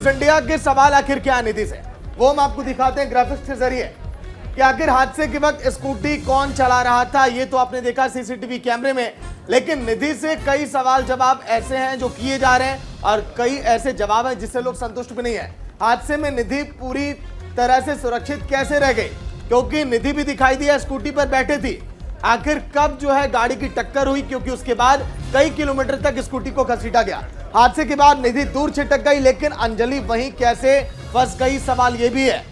India के सवाल आखिर क्या है निधि से, वो हम आपको दिखाते हैं ग्राफिक्स के जरिए कि आखिर हादसे के वक्त स्कूटी कौन चला रहा था। ये तो आपने देखा सीसीटीवी कैमरे में, लेकिन निधि से कई सवाल जवाब ऐसे हैं जो किए जा रहे हैं और कई ऐसे जवाब हैं जिससे लोग संतुष्ट भी नहीं है। हादसे में निधि पूरी तरह से सुरक्षित कैसे रह गई, क्योंकि निधि भी दिखाई दिया स्कूटी पर बैठे थी। आखिर कब जो है गाड़ी की टक्कर हुई, क्योंकि उसके बाद कई किलोमीटर तक स्कूटी को घसीटा गया। हादसे के बाद निधि दूर छिटक गई, लेकिन अंजलि वहीं कैसे फंस गई, सवाल यह भी है।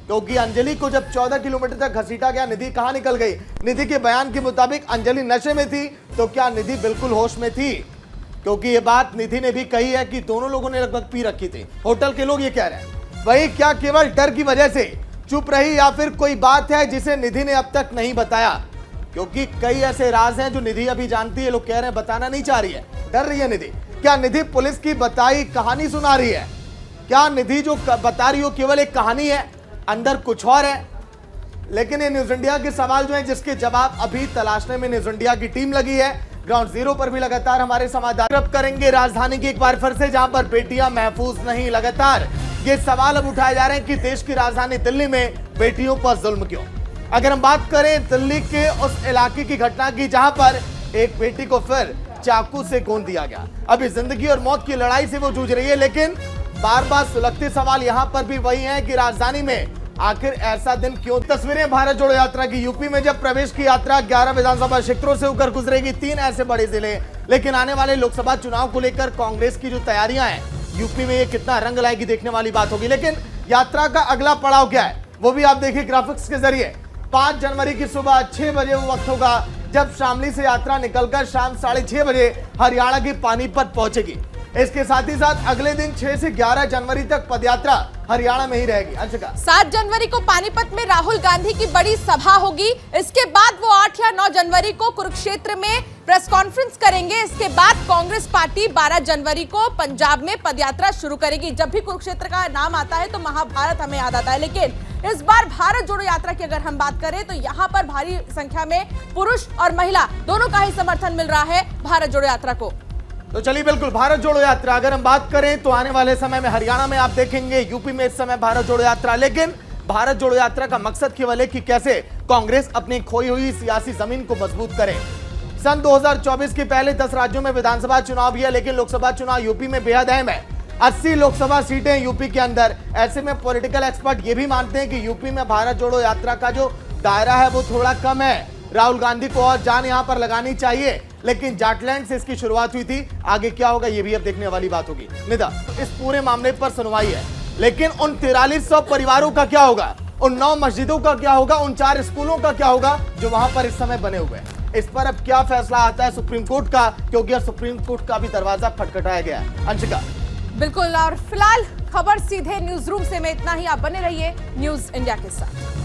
क्योंकि अंजलि को जब 14 किलोमीटर तक घसीटा गया, निधि कहां निकल गई। निधि के बयान के मुताबिक अंजलि नशे में थी, तो क्या निधि बिल्कुल होश में थी? क्योंकि ये बात निधि ने भी कही है कि दोनों लोगों ने लगभग पी रखी थी। होटल के लोग ये कह रहे हैं। वही क्या केवल डर की वजह से चुप रही, या फिर कोई बात है जिसे निधि ने अब तक नहीं बताया? क्योंकि कई ऐसे राज हैं जो निधि अभी जानती है, लोग कह रहे हैं बताना नहीं चाह रही है, डर रही है निधि। क्या निधि पुलिस की बताई कहानी सुना रही है? क्या निधि जो बता रही हो केवल एक कहानी है, अंदर कुछ और है? लेकिन ये न्यूज इंडिया के सवाल जो हैं जिसके जवाब अभी तलाशने में न्यूज इंडिया की टीम लगी है। ग्राउंड जीरो पर भी लगातार हमारे संवाददाता करेंगे राजधानी की एक बार फिर से, जहां पर बेटियां महफूज नहीं। लगातार ये सवाल अब उठाए जा रहे हैं कि देश की राजधानी दिल्ली में बेटियों पर जुल्म क्यों। अगर हम बात करें दिल्ली के उस इलाके की घटना की जहां पर एक बेटी को फिर चाकू से गोंद दिया गया। अभी जिंदगी और मौत की लड़ाई से वो जूझ रही है, लेकिन बार बार सुलगते सवाल यहां पर भी वही है कि राजधानी में आखिर ऐसा दिन क्यों। तस्वीरें भारत जोड़ो यात्रा की। यूपी में जब प्रवेश की यात्रा 11 विधानसभा क्षेत्रों से होकर गुजरेगी, 3 ऐसे बड़े जिले। लेकिन आने वाले लोकसभा चुनाव को लेकर कांग्रेस की जो तैयारियां हैं, यूपी में ये कितना रंग लाएगी देखने वाली बात होगी। लेकिन यात्रा का अगला पड़ाव क्या है वो भी आप देखिए ग्राफिक्स के जरिए। 5 जनवरी की सुबह 6 बजे वो वक्त होगा जब शामली से यात्रा निकलकर शाम 6:30 बजे हरियाणा के पानीपत पहुंचेगी। इसके साथ ही साथ अगले दिन 6 से 11 जनवरी तक पदयात्रा हरियाणा में ही रहेगी। अंशिका, 7 जनवरी को पानीपत में राहुल गांधी की बड़ी सभा होगी। इसके बाद वो 8 या 9 जनवरी को कुरुक्षेत्र में प्रेस कॉन्फ्रेंस करेंगे। इसके बाद कांग्रेस पार्टी 12 जनवरी को पंजाब में पदयात्रा शुरू करेगी। जब भी कुरुक्षेत्र का नाम आता है तो महाभारत हमें याद आता है, लेकिन इस बार भारत जोड़ो यात्रा की अगर हम बात करें तो यहाँ पर भारी संख्या में पुरुष और महिला दोनों का ही समर्थन मिल रहा है भारत जोड़ो यात्रा को। तो चलिए बिल्कुल भारत जोड़ो यात्रा अगर हम बात करें तो आने वाले समय में हरियाणा में आप देखेंगे, यूपी में इस समय भारत जोड़ो यात्रा। लेकिन भारत जोड़ो यात्रा का मकसद केवल है कि कैसे कांग्रेस अपनी खोई हुई सियासी जमीन को मजबूत करे। सन 2024 के पहले 10 राज्यों में विधानसभा चुनाव भी है, लेकिन लोकसभा चुनाव यूपी में बेहद अहम है। 80 लोकसभा सीटें यूपी के अंदर। ऐसे में पॉलिटिकल एक्सपर्ट ये भी मानते हैं कि यूपी में भारत जोड़ो यात्रा का जो दायरा है वो थोड़ा कम है। राहुल गांधी को और जान यहां पर लगानी चाहिए, लेकिन जाटलैंड से इसकी शुरुआत हुई थी। आगे क्या होगा ये भी अब देखने वाली बात होगी। निदा, इस पूरे मामले पर सुनवाई है, लेकिन उन 4300 परिवारों का क्या होगा, उन 9 मस्जिदों का क्या होगा, उन 4 स्कूलों का क्या होगा जो वहां पर इस समय बने हुए हैं। इस पर अब क्या फैसला आता है सुप्रीम कोर्ट का, क्योंकि सुप्रीम कोर्ट का भी दरवाजा खटखटाया गया है। अंशिका, बिल्कुल, और फिलहाल खबर सीधे न्यूज रूम से में इतना ही। आप बने रहिए न्यूज इंडिया के साथ।